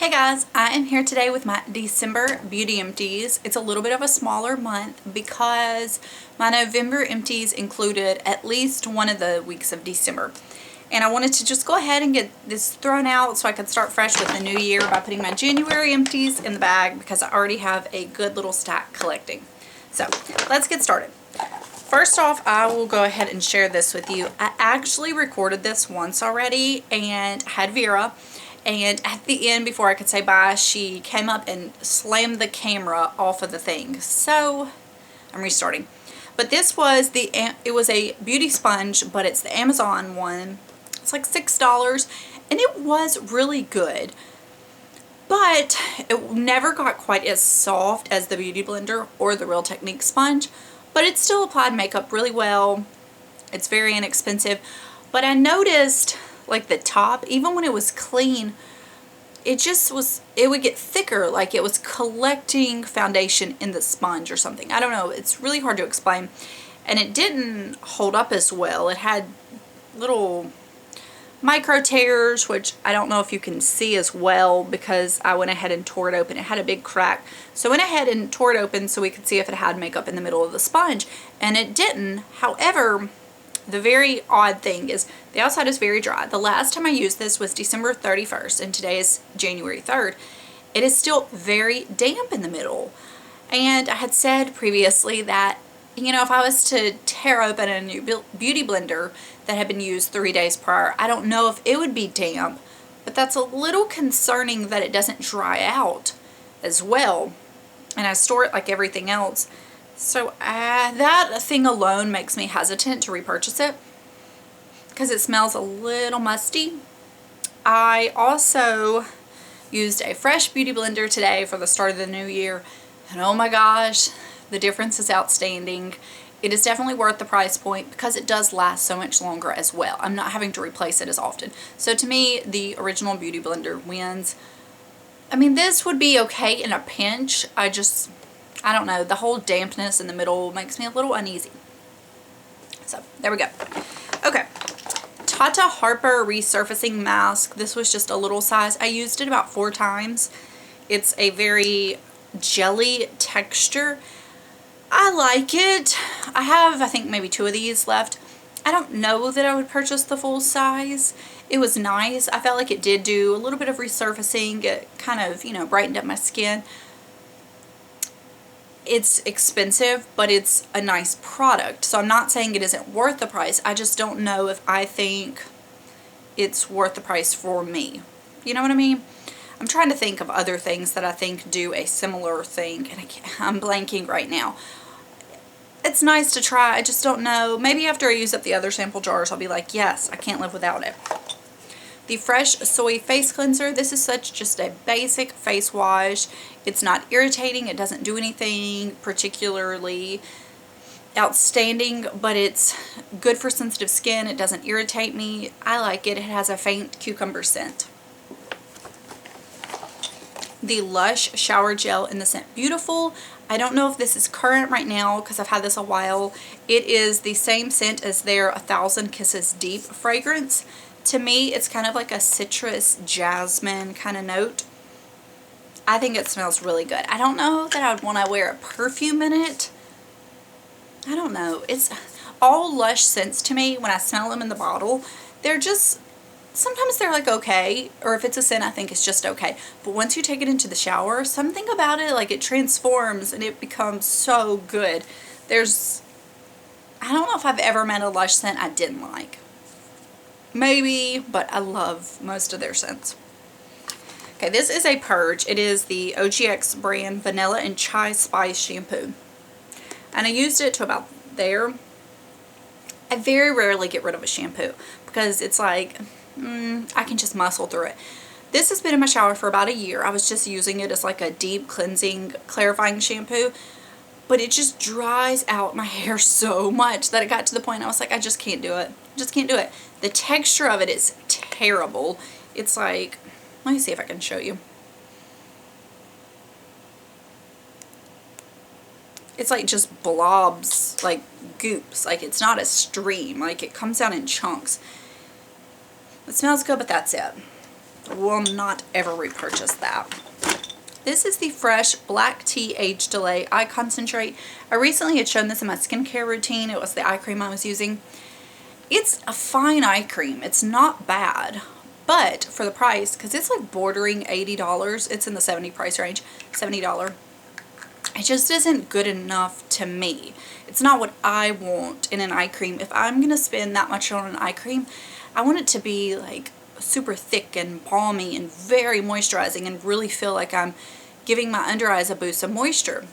Hey guys, I am here today with my December beauty empties. It's a little bit of a smaller month because my November empties included at least one of the weeks of December. And I wanted to just go ahead and get this thrown out so I could start fresh with the new year by putting my January empties in the bag because I already have a good little stack collecting. So let's get started. First off, I will go ahead and share this with you. I actually recorded this once already and had Vera. And at the end, before I could say bye, she came up and slammed the camera off of the thing. So I'm restarting. But this was it was a beauty sponge, but it's the Amazon one. It's like $6 and it was really good. But it never got quite as soft as the Beauty Blender or the Real Technique sponge. But it still applied makeup really well. It's very inexpensive. But I noticed like the top, even when it was clean, it would get thicker, like it was collecting foundation in the sponge or something. I don't know, it's really hard to explain. And it didn't hold up as well. It had little micro tears, which I don't know if you can see as well because I went ahead and tore it open. It had a big crack. So I went ahead and tore it open so we could see if it had makeup in the middle of the sponge, and it didn't. However, the very odd thing is the outside is very dry. The last time I used this was December 31st and today is January 3rd. It is still very damp in the middle. And I had said previously that, you know, if I was to tear open a new beauty blender that had been used 3 days prior, I don't know if it would be damp, but that's a little concerning that it doesn't dry out as well. And I store it like everything else. So that thing alone makes me hesitant to repurchase it because it smells a little musty. I also used a fresh beauty blender today for the start of the new year, and oh my gosh, the difference is outstanding. It is definitely worth the price point because it does last so much longer as well. I'm not having to replace it as often. So to me, the original beauty blender wins. I mean, this would be okay in a pinch. I don't know, the whole dampness in the middle makes me a little uneasy. So, there we go. Okay, Tata Harper Resurfacing Mask. This was just a little size. I used it about 4 times. It's a very jelly texture. I like it. I have, I think, maybe 2 of these left. I don't know that I would purchase the full size. It was nice. I felt like it did do a little bit of resurfacing. It kind of, you know, brightened up my skin. It's expensive, but it's a nice product. So I'm not saying it isn't worth the price. I just don't know if I think it's worth the price for me. You know what I mean? I'm trying to think of other things that I think do a similar thing, and I'm blanking right now. It's nice to try. I just don't know. Maybe after I use up the other sample jars, I'll be like, yes, I can't live without it. The Fresh Soy Face Cleanser. This is just a basic face wash. It's not irritating. It doesn't do anything particularly outstanding, but it's good for sensitive skin. It doesn't irritate me. I like it. It has a faint cucumber scent. The Lush Shower Gel in the scent Beautiful. I don't know if this is current right now because I've had this a while. It is the same scent as their 1000 Kisses Deep fragrance. To me, it's kind of like a citrus jasmine kind of note. I think it smells really good. I don't know that I would want to wear a perfume in it. I don't know. It's all Lush scents to me when I smell them in the bottle. They're just, sometimes they're like okay, or if it's a scent I think it's just okay. But once you take it into the shower, something about it, like it transforms and it becomes so good. I don't know if I've ever met a Lush scent I didn't like. Maybe, but I love most of their scents. Okay, this is a purge. It is the OGX brand Vanilla and Chai Spice Shampoo. And I used it to about there. I very rarely get rid of a shampoo because it's like, I can just muscle through it. This has been in my shower for about a year. I was just using it as like a deep cleansing, clarifying shampoo. But it just dries out my hair so much that it got to the point I was like, I just can't do it. I just can't do it. The texture of it is terrible. It's like, let me see if I can show you. It's like just blobs, like goops. Like it's not a stream. Like it comes out in chunks. It smells good, but that's it. Will not ever repurchase that. This is the Fresh Black Tea Age Delay Eye Concentrate. I recently had shown this in my skincare routine. It was the eye cream I was using. It's a fine eye cream. It's not bad. But for the price, because it's like bordering $80, it's in the 70 price range, $70. It just isn't good enough to me. It's not what I want in an eye cream. If I'm going to spend that much on an eye cream, I want it to be like super thick and balmy and very moisturizing and really feel like I'm giving my under eyes a boost of moisture.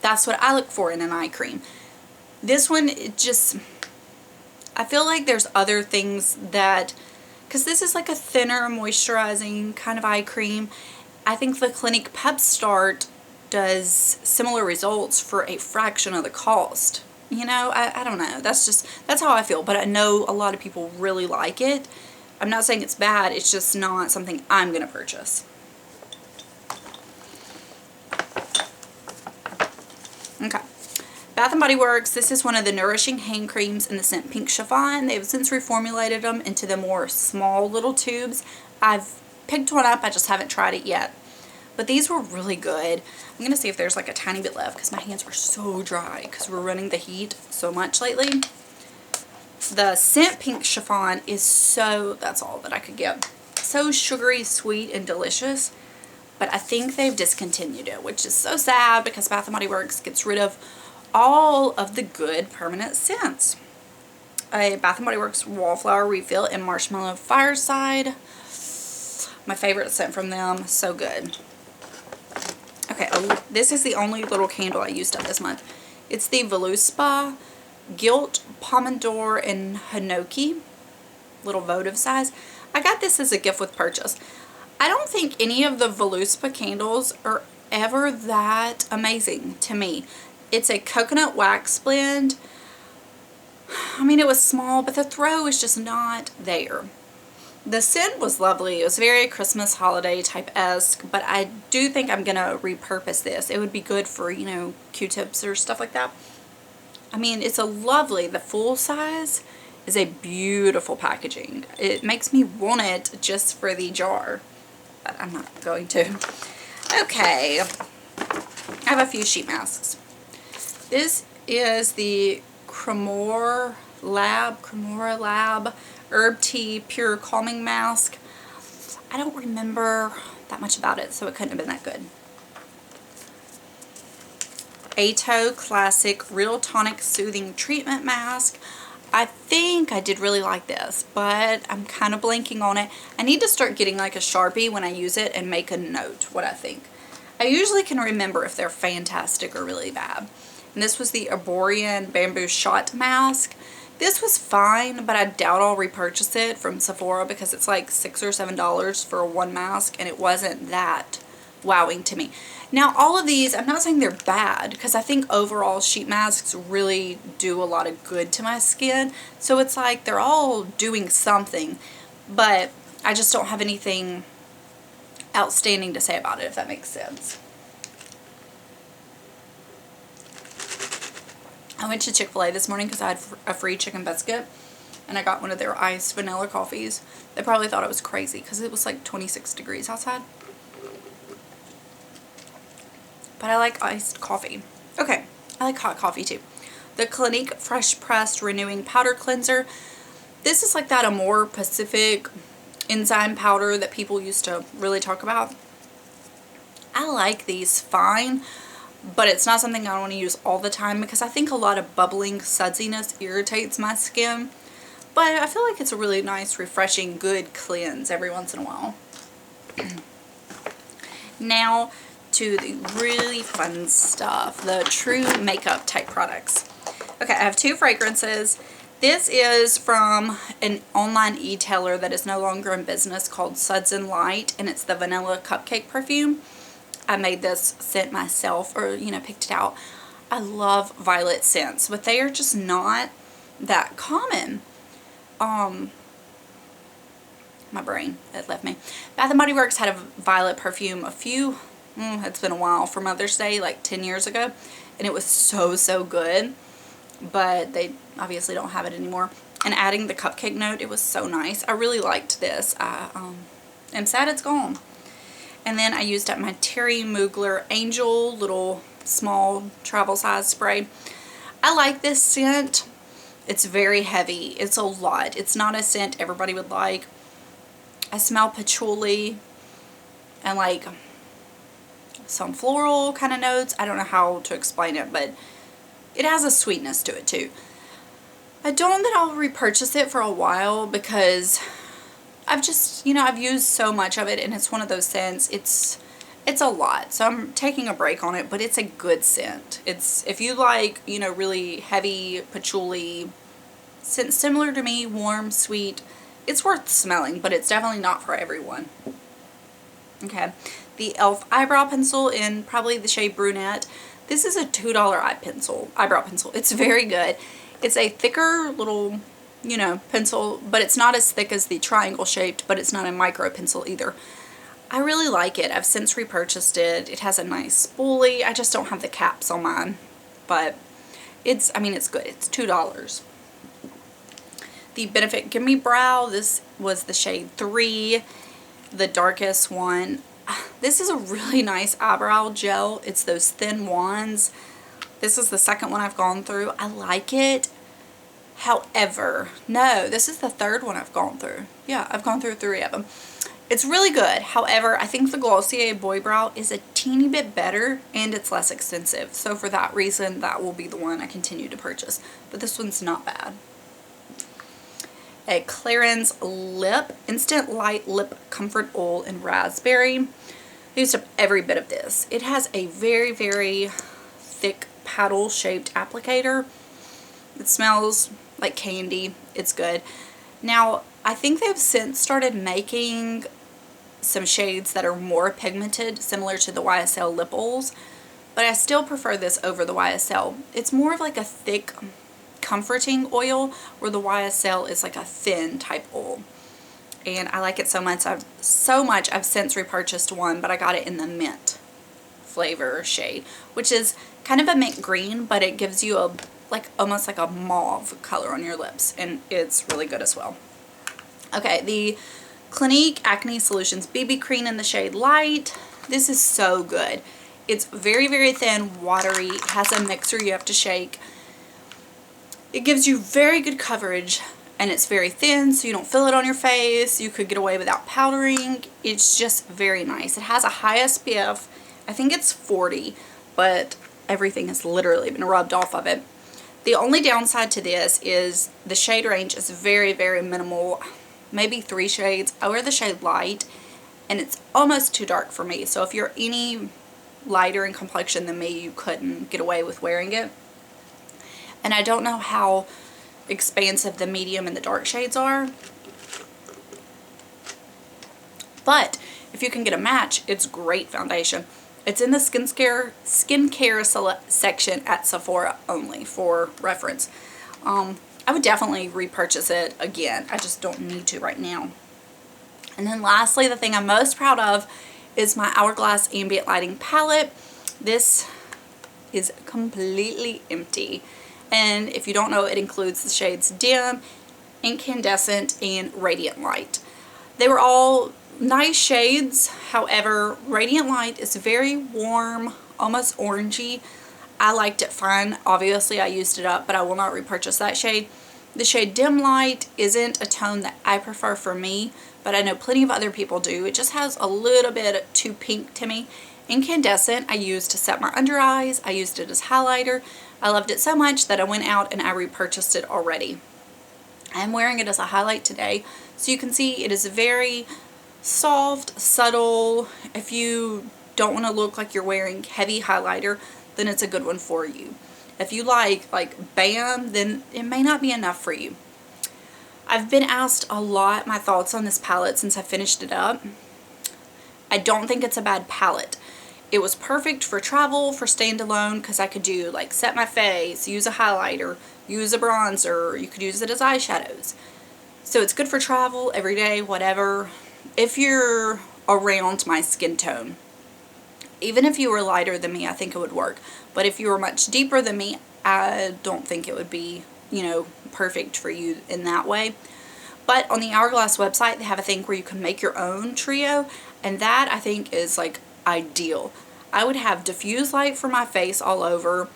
That's what I look for in an eye cream. This one, it just, I feel like there's other things that, because this is like a thinner moisturizing kind of eye cream. I think the Clinique Pep Start does similar results for a fraction of the cost. You know, I don't know. That's how I feel. But I know a lot of people really like it. I'm not saying it's bad. It's just not something I'm going to purchase. Okay. Bath & Body Works, this is one of the Nourishing Hand Creams in the scent Pink Chiffon. They've since reformulated them into the more small little tubes. I've picked one up. I just haven't tried it yet. But these were really good. I'm going to see if there's like a tiny bit left because my hands were so dry because we're running the heat so much lately. The scent Pink Chiffon is so, that's all that I could get. So sugary, sweet, and delicious. But I think they've discontinued it, which is so sad because Bath & Body Works gets rid of all of the good permanent scents. A Bath & Body Works Wallflower Refill in Marshmallow Fireside. My favorite scent from them. So good. Okay, this is the only little candle I used up this month. It's the Voluspa Gilt Pomodoro and Hinoki, little votive size. I got this as a gift with purchase. I don't think any of the Voluspa candles are ever that amazing to me. It's a coconut wax blend. I mean, it was small, but the throw is just not there. The scent was lovely. It was very Christmas holiday type-esque, but I do think I'm going to repurpose this. It would be good for, you know, Q-tips or stuff like that. I mean, it's a lovely, the full size is a beautiful packaging. It makes me want it just for the jar, but I'm not going to. Okay, I have a few sheet masks. This is the Cremora Lab Herb Tea Pure Calming Mask. I don't remember that much about it, so it couldn't have been that good. Ato Classic Real Tonic Soothing Treatment Mask. I think I did really like this, but I'm kind of blanking on it. I need to start getting like a Sharpie when I use it and make a note what I think. I usually can remember if they're fantastic or really bad. And this was the Arborian Bamboo Shot Mask. This was fine, but I doubt I'll repurchase it from Sephora because it's like $6 or $7 for one mask, and it wasn't that wowing to me. Now, all of these, I'm not saying they're bad, because I think overall sheet masks really do a lot of good to my skin. So it's like they're all doing something, but I just don't have anything outstanding to say about it, if that makes sense. I went to Chick-fil-A this morning because I had a free chicken biscuit, and I got one of their iced vanilla coffees. They probably thought I was crazy because it was like 26 degrees outside. But I like iced coffee. Okay, I like hot coffee too. The Clinique Fresh Pressed Renewing Powder Cleanser. This is like that Amore Pacific enzyme powder that people used to really talk about. I like these fine, but it's not something I want to use all the time because I think a lot of bubbling sudsiness irritates my skin. But I feel like it's a really nice, refreshing, good cleanse every once in a while. Now to the really fun stuff, the true makeup type products. Okay, I have two fragrances. This is from an online e-tailer that is no longer in business called Suds and Light, and it's the Vanilla Cupcake perfume. I made this scent myself, or, you know, picked it out. I love violet scents, but they are just not that common. My brain, it left me. Bath & Body Works had a violet perfume it's been a while, for Mother's Day, like 10 years ago, and it was so good, but they obviously don't have it anymore. And adding the cupcake note, it was so nice. I really liked this. I'm sad it's gone. And then I used up my Thierry Mugler Angel little small travel size spray. I like this scent. It's very heavy. It's a lot. It's not a scent everybody would like. I smell patchouli and like some floral kind of notes. I don't know how to explain it, but it has a sweetness to it too. I don't know that I'll repurchase it for a while because I've just, you know, I've used so much of it, and it's one of those scents. It's a lot, so I'm taking a break on it, but it's a good scent. It's, if you like, you know, really heavy patchouli scent similar to me, warm, sweet, it's worth smelling, but it's definitely not for everyone. Okay, the e.l.f. eyebrow pencil in probably the shade Brunette. This is a $2 eyebrow pencil. It's very good. It's a thicker little, you know, pencil, but it's not as thick as the triangle shaped, but it's not a micro pencil either. I really like it. I've since repurchased it. It has a nice spoolie. I just don't have the caps on mine, but it's, I mean, it's good. It's $2. The Benefit Gimme Brow, this was the shade 3, the darkest one. This is a really nice eyebrow gel. It's those thin wands. This is the second one I've gone through. I like it. However, no, this is the third one I've gone through. Yeah, I've gone through 3 of them. It's really good. However, I think the Glossier Boy Brow is a teeny bit better and it's less expensive. So for that reason, that will be the one I continue to purchase. But this one's not bad. A Clarins Instant Light Lip Comfort Oil in Raspberry. I used up every bit of this. It has a very, very thick paddle shaped applicator. It smells like candy. It's good. Now, I think they've since started making some shades that are more pigmented, similar to the YSL lip oils, but I still prefer this over the YSL. It's more of like a thick, comforting oil, where the YSL is like a thin type oil. And I like it so much. I've since repurchased one, but I got it in the mint flavor shade, which is kind of a mint green, but it gives you a like almost like a mauve color on your lips, and it's really good as well. Okay, the Clinique Acne Solutions BB Cream in the shade Light. This is so good. It's very, very thin, watery. It has a mixer you have to shake. It gives you very good coverage, and it's very thin, so you don't feel it on your face. You could get away without powdering. It's just very nice. It has a high SPF. I think it's 40, but everything has literally been rubbed off of it. The only downside to this is the shade range is very, very minimal. Maybe 3 shades. I wear the shade Light, and it's almost too dark for me. So if you're any lighter in complexion than me, you couldn't get away with wearing it. And I don't know how expansive the medium and the dark shades are, but if you can get a match, it's great foundation. It's in the skincare section at Sephora only, for reference. I would definitely repurchase it again. I just don't need to right now. And then lastly, the thing I'm most proud of is my Hourglass Ambient Lighting Palette. This is completely empty. And if you don't know, it includes the shades Dim, Incandescent, and Radiant Light. They were all nice shades. However, Radiant Light is very warm, almost orangey. I liked it fine. Obviously, I used it up, but I will not repurchase that shade. The shade Dim Light isn't a tone that I prefer for me, but I know plenty of other people do. It just has a little bit too pink to me. Incandescent I used to set my under eyes. I used it as highlighter. I loved it so much that I went out and I repurchased it already. I'm wearing it as a highlight today, so you can see it is very soft, subtle. If you don't want to look like you're wearing heavy highlighter, then it's a good one for you. If you like bam, then it may not be enough for you. I've been asked a lot my thoughts on this palette since I finished it up. I don't think it's a bad palette. It was perfect for travel, for standalone, because I could do like set my face, use a highlighter, use a bronzer, you could use it as eyeshadows. So it's good for travel, every day, whatever. If you're around my skin tone. Even if you were lighter than me, I think it would work. But if you were much deeper than me, I don't think it would be, you know, perfect for you in that way. But on the Hourglass website, they have a thing where you can make your own trio, and that I think is like ideal. I would have diffuse light for my face all over.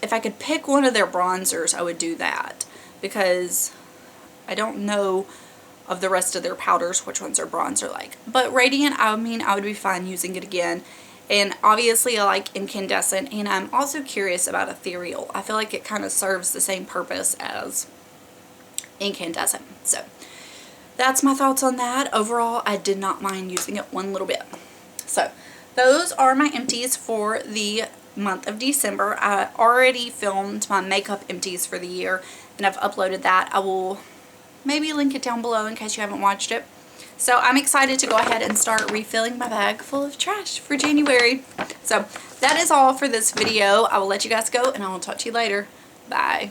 If I could pick one of their bronzers, I would do that, because I don't know of the rest of their powders which ones are bronzer like. But Radiant, I mean, I would be fine using it again. And obviously I like Incandescent, and I'm also curious about Ethereal. I feel like it kind of serves the same purpose as Incandescent. So that's my thoughts on that. Overall, I did not mind using it one little bit. So those are my empties for the month of December. I already filmed my makeup empties for the year, and I've uploaded that. I will maybe link it down below in case you haven't watched it. So I'm excited to go ahead and start refilling my bag full of trash for January. So that is all for this video. I will let you guys go, and I will talk to you later. Bye.